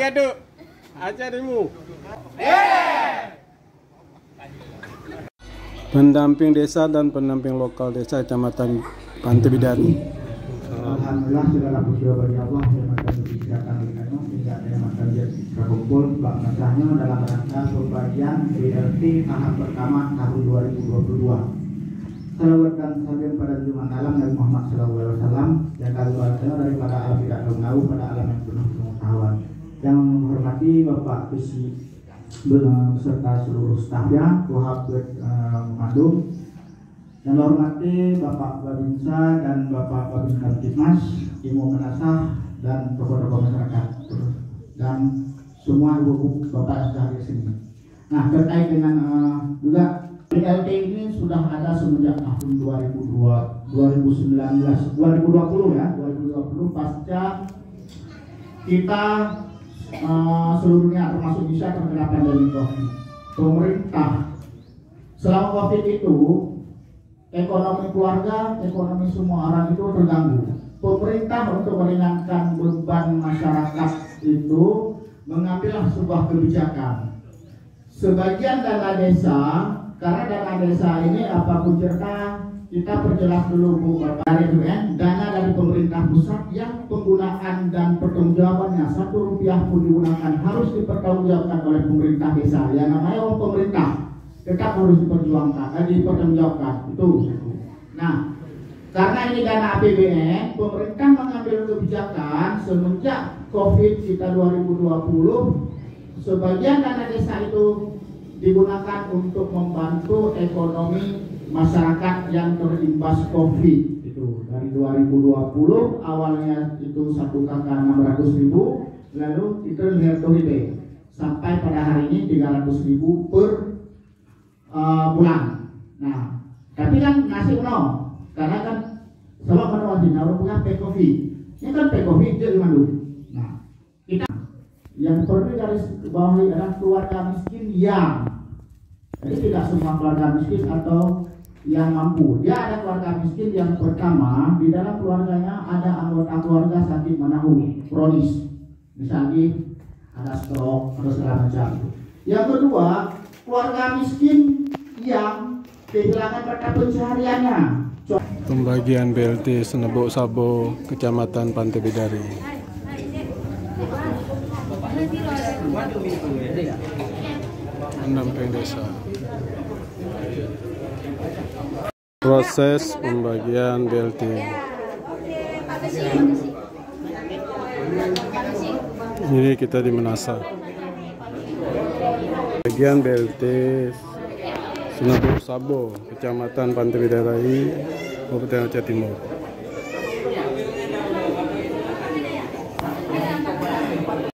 aduk aja dirimu. Pendamping desa dan pendamping lokal desa Kecamatan Pantai Bidari. Alhamdulillah segala puji bagi Allah yang akan diberikan kami hingga yang akan berkumpul bahasanya dalam rangka pembagian BLT tahap pertama tahun 2022. Salawat dan salam pada Jumat alam Nabi Muhammad SAW yang kami bacakan daripada alam tidak tahu pada alam yang penuh pengetahuan. Yang menghormati Bapak Besi beserta seluruh stafnya, Wahab Madum. Yang hormati Bapak Babinsa dan Bapak Babin Kamtipmas, Ibu Menasah dan tokoh-tokoh masyarakat dan semua ibu bapak yang di sini. Nah, terkait dengan juga BLT ini sudah ada semenjak tahun 2020 ya, 2020 pasca kita seluruhnya termasuk bisa terkena pandemi COVID. Pemerintah selama COVID itu ekonomi keluarga, ekonomi semua orang itu terganggu. Pemerintah untuk meringankan beban masyarakat itu mengambillah sebuah kebijakan. Sebagian dana desa, karena dana desa ini apapun cerita, kita perjelas dulu Bu Bapak dari UN, dana dari pemerintah pusat yang penggunaan dan pertanggungjawabannya Rp1 pun digunakan harus dipertanggungjawabkan oleh pemerintah desa. Yang namanya orang pemerintah tetap harus dipertanggungjawabkan itu. Nah, karena ini dana APBN, pemerintah mengambil kebijakan semenjak COVID kita 2020, sebagian dana desa itu digunakan untuk membantu ekonomi masyarakat yang terimbas COVID itu. Dari 2020 awalnya itu 1 kakak 600.000, lalu itu dihitung sampai pada hari ini 300.000 per bulan. Nah, tapi kan masih nol, karena kan sebab menawasi orang punya PKOVID. Ini kan PKOVID jadi mandu. Nah, kita yang perlu dari bawah adalah keluarga miskin yang, jadi tidak semua keluarga miskin atau yang mampu. Dia ada keluarga miskin yang pertama di dalam keluarganya ada anggota keluarga sakit menahu kronis, misalnya ada stroke atau segala macam. Yang kedua, keluarga miskin yang kehilangan mata pencahariannya. Pembagian BLT Senebok Sabo, Kecamatan Pantai Bidari. Pendamping desa. Proses pembagian BLT. Ini kita di Menasa. Bagian BLT Senebok Sabo, Kecamatan Pantai Bidari, Kabupaten Aceh Timur.